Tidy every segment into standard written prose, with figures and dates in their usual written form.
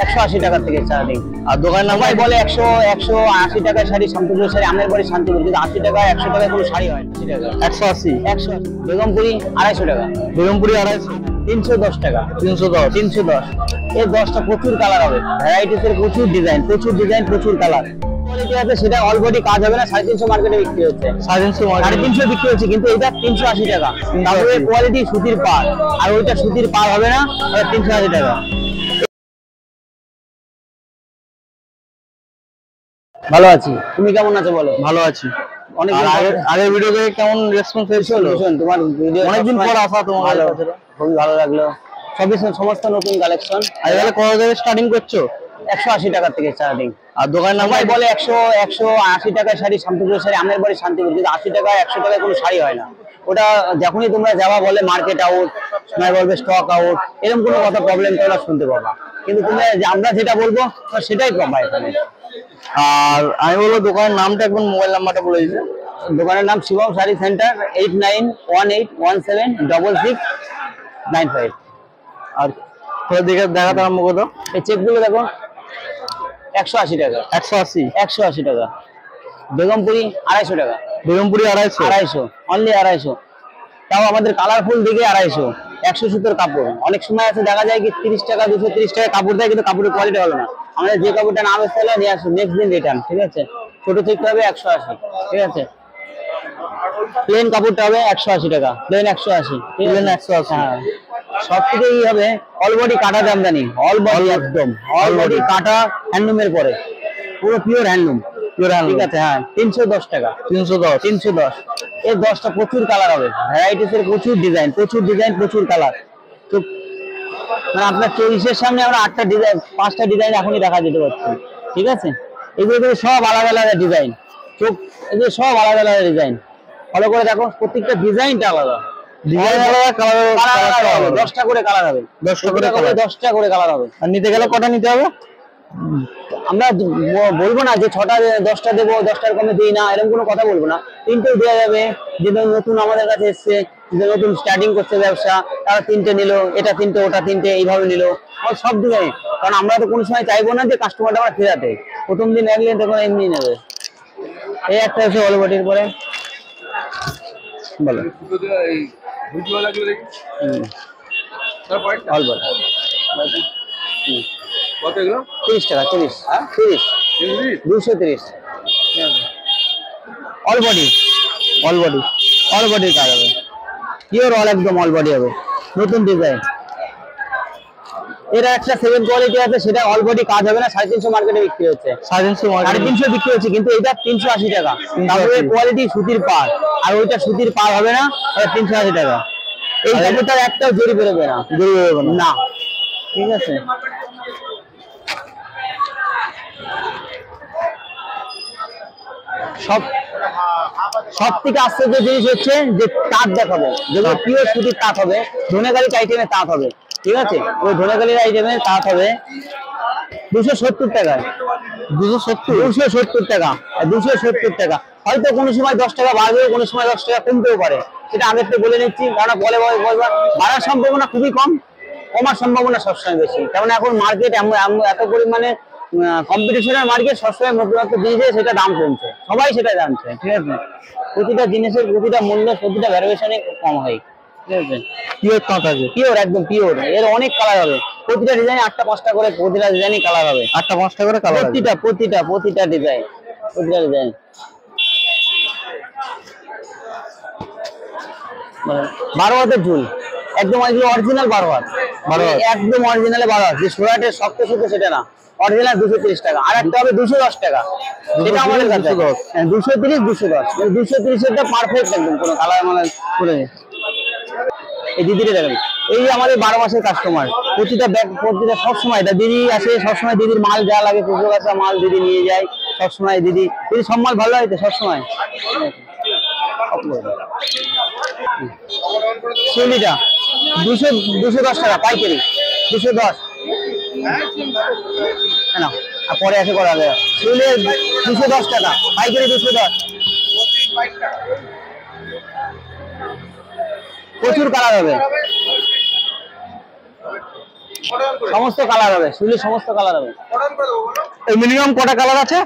180 টাকা থেকে স্টার্টিং। আর দোকানের নাম সবাই বলে 180 টাকার শাড়ি, শান্তিপুরের শাড়ি, আমের বাড়ি শান্তিপুর, কিন্তু 80 টাকা 100 টাকায় কোনো শাড়ি হয় না। 180। বেগমপুরি 250 টাকা। বেগমপুরি 250। 310 টাকা। 310। 310। এর 10টা প্রচুর কালার হবে, ভ্যারাইটিস এর প্রচুর ডিজাইন, প্রচুর কালার। কোয়ালিটি আছে, সেটা অলরেডি কাজ হবে না, 350 মার্কেটে বিক্রি হচ্ছে, 350 বিক্রি হচ্ছে, কিন্তু এটা 380 টাকা। তারপরে কোয়ালিটি সুতির পাড়, আর ওইটা সুতির পাড় হবে না, 380 টাকা। ভালো আছি, তুমি কেমন আছো বলো? ভালো আছি। অনেক আগের ভিডিও দেখে কেমন রেসপন্স হয়েছিল? তোমার ভিডিও অনেকদিন পর আসা, তোমার খুবই ভালো লাগলো। সমস্ত নতুন কালেকশন। আজকাল কত থেকে স্টার্টিং করছো? 180 টাকা থেকে স্টার্টিং। আর দোকানের নাম সবাই বলে 180 টাকার শাড়ি, শান্তিপুরের শাড়ি, আমের বাড়ি শান্তিপুর, কিন্তু 80 টাকা 100 টাকায় কোনো শাড়ি হয় না। ওটা যখনই তোমরা যাওয়া বলে মার্কেট আউট, সময় বলবে স্টক আউট, এরকম কোনো কথা প্রবলেম তোমরা শুনতে পাবা, কিন্তু তুমি আমরা যেটা বলবো সেটাই পাবা এখানে। আর আমি বলবো দোকানের নামটা একবার, মোবাইল নাম্বারটা বলে দিতে। দোকানের নাম শিবম শাড়ি সেন্টার, 8918176695। আর দেখাতে আরম্ভ করো। এই চেকগুলো দেখো, 180 টাকা। 180 টাকা। বেগমপুরি 250 টাকা। বেগমপুরি 250, অনলি 250। তাও আমাদের কালারফুল দিকে 250। 100 সুতোর কাপড়। অনেক সময় আছে দেখা যায় কি 30 টাকা 230 টাকা কাপড় দেয়, কিন্তু কাপড়ের কোয়ালিটি ভালো না। আমাদের যে কাপড়টা নাম এসে নিয়ে আসো, নেক্সট দিন রিটার্ন, ঠিক আছে? ছোট চেকটা হবে 180, ঠিক আছে? প্লেন কাপড়টা হবে 180 টাকা, প্লেন 180, প্লেন 180। হ্যাঁ, সব থেকে এই হবে অল বডি কাটা জামদানি, অল বডি একদম, অল বডি কাটা হ্যান্ডলুমের পরে, পুরো পিওর হ্যান্ডলুম, ঠিক আছে? হ্যাঁ, 310 টাকা। 310। এর 10টা প্রচুর কালার হবে, ভ্যারাইটিস এর প্রচুর ডিজাইন, প্রচুর কালার। তো মানে আপনার চল্লিশের সামনে আমরা 8টা ডিজাইন, 5টা ডিজাইন এখনই দেখা যেতে পারছি, ঠিক আছে? এগুলো সব আলাদা আলাদা ডিজাইন, এগুলো সব আলাদা আলাদা ডিজাইন। ভালো করে দেখো, প্রত্যেকটা ডিজাইনটা আলাদা, 10টা করে কালার হবে, 10টা করে কালার হবে। আর নিতে গেলে কটা নিতে হবে? আমরা বলবো না যে 6টা 10টা দেবো, 10টার কমে দিই না, এরকম কোনো কথা বলবো না। 3টেও দেওয়া যাবে। যে নতুন আমাদের কাছে এসছে, যে নতুন স্টার্টিং করছে ব্যবসা, তারা 3টে নিল, এটা 3টে ওটা 3টে, এইভাবে নিল, সব ডিজাইন। কারণ আমরা তো কোনো সময় চাইবো না যে কাস্টমারটা আমরা ফেরাতে, প্রথম দিন একদিন তখন এমনি নেবে। এই একটা হচ্ছে অল বডির পরে, বলো অল বডি 30 টাকা। 30, 230। অল বডি কাজ হবে, পিওর অল, একদম অল বডি হবে, নতুন ডিজাইন। এর একটা 7 কোয়ালিটি আছে, সেটা অল বডি কাজ হবে না, 350 মার্কেটে বিক্রি হচ্ছে, 350 বিক্রি হচ্ছে, কিন্তু এটা 380 টাকা। তারপরে কোয়ালিটি সুতির পাড়, আর ওইটা সুতির পাড় হবে না, 380 টাকা। এই কাপড়টার একটাও জরি বেরোবে না, না, ঠিক আছে? সব থেকে আশ্চর্য জিনিস হচ্ছে যে তাঁত দেখাবো, যেগুলো পিওর সুতির তাঁত হবে, ধনেকালির আইটেমের তাঁত হবে, ঠিক আছে? ওই ধনেকালির আইটেমের তাঁত হবে 270 টাকায়। 270 টাকা, 270 টাকা। হয়তো কোনো সময় 10 টাকা বাড়বে, কোনো সময় 10 টাকা কমতেও পারে, সেটা আগের থেকে বলে নিচ্ছি। কারণ বাড়ার সম্ভাবনা খুবই কম, কমার সম্ভাবনা সবসময় বেশি। কারণ এখন মার্কেট এত পরিমাণে কম্পিটিশনের মার্কেট, সবসময় নতুনত্ব দিয়েছে, সেটা দাম কমছে, সবাই সেটা জানছে, ঠিক আছে? প্রতিটা জিনিসের প্রতিটা মূল্য, প্রতিটা ভ্যালুয়েশনে কম হয়, ঠিক আছে? পিওর কাঁথা আছে, পিওর, একদম পিওর। এর অনেক কালার হবে, প্রতিটা ডিজাইন 8টা 5টা করে, প্রতিটা ডিজাইনই কালার হবে, 8টা 5টা করে কালার, প্রতিটা ডিজাইন, ডিজাইন। 12 হাতের ঝুল, একদম অরিজিনাল 12 হাত, একদম অরিজিনাল 12 হাত। যে সোনাটের শক্ত সুতো সেটা না, অরিজিনাল 230 টাকা। আর একটা হবে 210 টাকা, সেটা আমাদের কাছে 230, 210। 230 এরটা পারফেক্ট, একদম কোনো কালার মানে করে নেই। এই দিদিটা দেখেন, এই আমাদের 12 মাসের কাস্টমার, প্রতিটা সবসময় এটা দিদি আসে, সবসময় দিদির মাল যা লাগে, পুজো কাঁচা মাল দিদি নিয়ে যায় সবসময়। দিদি সব মাল ভালো হয় তো সবসময়। শিউলিটা 210 টাকা পাইকারি, 210। না, আর পরে এসে করা যাবে। শিউলি 210 টাকা পাইকারি, 210। প্রচুর কালার হবে, সমস্ত কালার হবে, সুলি সমস্ত কালার হবে। মিনিমাম কটা কালার আছে?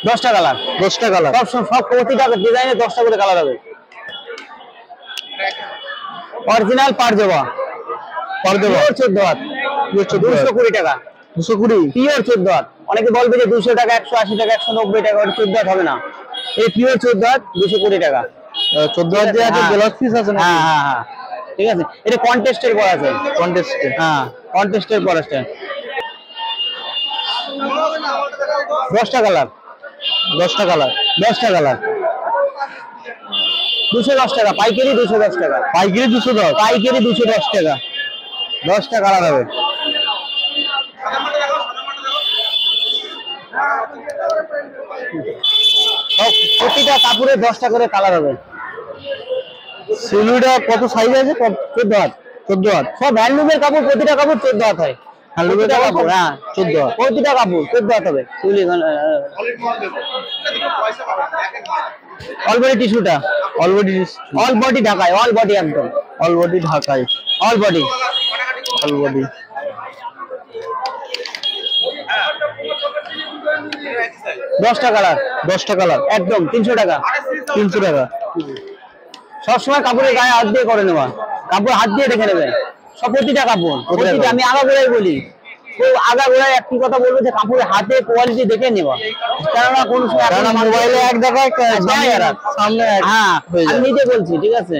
10টা কালার। 10টা কালার। সব প্রতিটা ডিজাইনে 10টা করে কালার হবে। অরিজিনাল পারজবা, 14 হাত, 220 টাকা। 220 পিওর 14 হাত। অনেকে বলবে যে 200 টাকা, 180 টাকা, 190 টাকা, ওটা 14 হাত হবে না। এই পিওর 14 হাত 220 টাকা। 14 হাত যে আছে ব্লাউজ পিস আছে না? হ্যাঁ হ্যাঁ হ্যাঁ, ঠিক আছে। এটা কন্টেস্টের পর আছে, কন্টেস্টে। হ্যাঁ কন্টেস্টের পর আছে। 10টা কালার। 10টা কালার। 10টা কালার 210 টাকা পাইকারি, 210 টাকা পাইকারি 210, পাইকারি 210 টাকা। 10টা কালার হবে। সব প্রতিটা কাপড়ে 10টা করে কালার হবে। সিলুটা কত সাইজ আছে? 14 হাত। 14 হাত। সব হ্যান্ডলুমের কাপড়, প্রতিটা কাপড় 14 হাত হয়। হ্যান্ডলুমের প্রতিটা কাপড়? হ্যাঁ 14 হাত। প্রতিটা কাপড় 14 হাত হবে। অল বডি টিস্যুটা, অল বডি। অল বডি ঢাকায়, অল বডি একদম অল বডি ঢাকায়। All body. All body. 10টা কালার। 10টা কালার একদম 300 টাকা। 300 টাকা। সবসময় কাপড়ের গায়ে হাত দিয়ে করে নেওয়া, কাপড় হাত দিয়ে দেখে নেবে। সব প্রতিটা কাপড়, প্রতিটা আমি আগাগোড়াই বলি, তো আগাগোড়াই একটি কথা বলবো যে কাপড়ের হাতে কোয়ালিটি দেখে নেওয়া। কেননা কোন সময় মোবাইলে এক দেখায় সামনে এক। হ্যাঁ আমি নিজে বলছি, ঠিক আছে।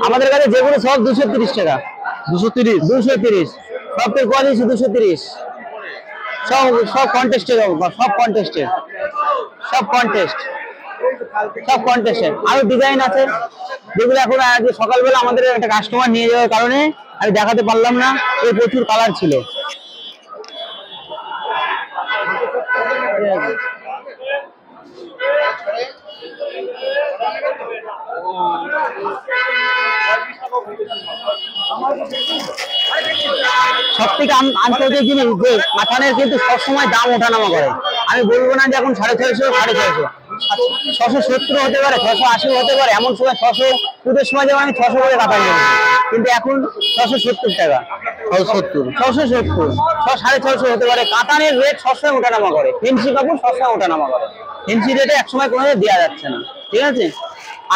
আমাদের কাছে যেগুলো সব 230 টাকা। 230। 230 সবের কোয়ালিটি 230। সব কন্টেস্টের, সব কন্টেস্টের, সব কন্টেস্ট, সব কন্টেস্টের। আরো ডিজাইন আছে যেগুলো এখন আজকে সকালবেলা আমাদের একটা কাস্টমার নিয়ে যাওয়ার কারণে আমি দেখাতে পারলাম না। এর প্রচুর কালার ছিল। সব থেকে আন্তর্জাতিক জিনিস যে কাতানের কিন্তু সবসময় দাম ওঠানামা করে। আমি বলবো না যে এখন 650, 650, 670 হতে পারে, 680 হতে পারে। এমন সময় 600 পুজোর সময় যেমন আমি 600 করে কাতান নিয়েছি, কিন্তু এখন 670 টাকা। 670, 670, 650 হতে পারে। কাতানের রেট সবসময় ওঠানামা করে, ফেন্সি কাপড় সবসময় ওঠানামা করে। ফেন্সি রেটে একসময় কোনো দেওয়া যাচ্ছে না, ঠিক আছে।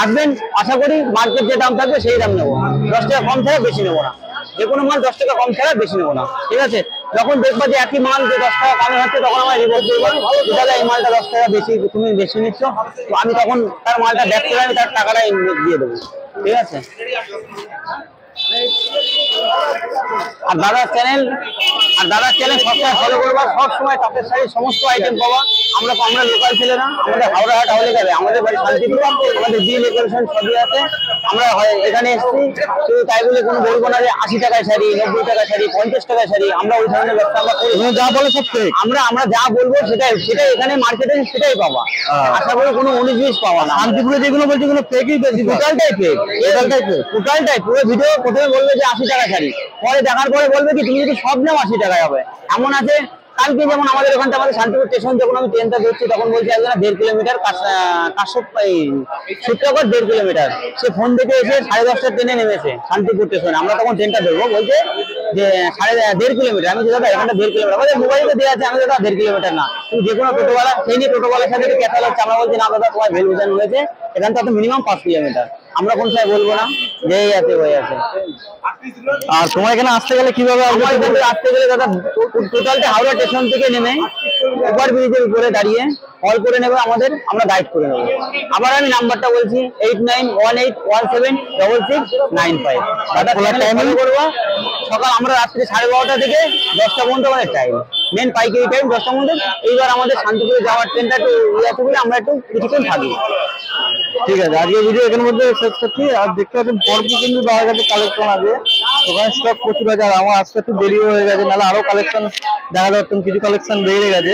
আসবেন, আশা করি মার্কেট যে দাম থাকবে সেই দাম নেবো। 10 টাকা কম ছাড়া বেশি নেবো না। যে কোনো মাল 10 টাকা কম ছাড়া বেশি নেবো না, ঠিক আছে। যখন দেখবো যে একই মাল যে 10 টাকা কমে হচ্ছে, তখন আমার রিপোর্ট করবো, তাহলে এই মালটা 10 টাকা বেশি, তুমি বেশি নিচ্ছ, তো আমি তখন তার মালটা ব্যাক করে আমি তার টাকাটা দিয়ে দেবো, ঠিক আছে। আর দাদার চ্যানেল সবসময় ফলো করবা, সবসময় তাঁতের শাড়ির সমস্ত আইটেম পাবা। আমরা লোকাল ছেলে না, আমাদের হাওড়াহাট হলে যাবে, আমাদের বাড়ি শান্তিপুর, আমাদের বিল লোকেশন সবই আছে। আমরা এখানে এসেছি শুধু তাই বলে কোনো বলবো না যে 80 টাকায় শাড়ি, 90 টাকায় শাড়ি, 50 টাকায় শাড়ি। আমরা ওই ধরনের ব্যবসা আমরা করি। যা বলে সব ঠিক। আমরা যা বলবো সেটাই এখানে মার্কেটে সেটাই পাবা। আশা করি কোনো 19-20 পাবা না। শান্তিপুরে যেগুলো বলছি কোনো ফেকই বেশি। টোটালটাই ফেক, টোটালটাই পুরো ভিডিও প্রথমে বলবে যে 80 টাকা শাড়ি, পরে দেখার পরে বলবে কি তুমি যদি সব নাও 80 টাকায় হবে। এমন আছে, কালকে যেমন আমাদের ওখানটা আমাদের শান্তিপুর স্টেশন যখন আমি ট্রেনটা ধরছি, তখন বলছি একজন 1.5 কিলোমিটার সূত্রকর 1.5 কিলোমিটার। সে ফোন থেকে এসে 10:30 ট্রেনে নেমেছে শান্তিপুর স্টেশনে। আমরা তখন ট্রেনটা ধরবো, বলছে যে 1.5 কিলোমিটার। আমি দাদা এখানটা 1.5 কিলোমিটার, আমাদের মোবাইলে দেওয়া আছে। আমি দাদা 1.5 কিলোমিটার না, তুমি যে কোনো টোটোওয়ালা, সেই নিয়ে টোটোওয়ালার সাথে কথা হচ্ছে। আমরা বলছি না দাদা, তোমার ভুল বোঝানো হয়েছে, এখান থেকে মিনিমাম 5 কিলোমিটার। আমরা কোন সময় বলবো না যে এই আছে হয়ে আছে। আর তোমার এখানে আসতে গেলে কিভাবে আসতে গেলে দাদা টোটালটা হাওড়া স্টেশন থেকে নেমে ওভার ব্রিজের উপরে দাঁড়িয়ে কল করে নেবে আমাদের, আমরা গাইড করে নেবো। আবার আমি নাম্বারটা বলছি 8918176695। দাদা টাইমিং করবো সকাল, আমরা রাত্রি 12:30 থেকে 10টা পর্যন্ত আমাদের টাইম, মেন পাইকারি টাইম 10টার মধ্যে। এইবার আমাদের শান্তিপুরে যাওয়ার ট্রেনটা একটু আছে বলে আমরা একটু কিছুক্ষণ থাকি। ঠিক আছে, আজকে ভিডিও এখানের মধ্যে শেষ করছি। আর দেখতে পাচ্ছেন পরপর কিন্তু বাবার কাছে কালেকশন আছে, ওখানে স্টক প্রচুর আছে। আর আমার আজকে একটু দেরি হয়ে গেছে, নাহলে আরো কালেকশন দেখা যাচ্ছে, কিছু কালেকশন বেড়ে গেছে।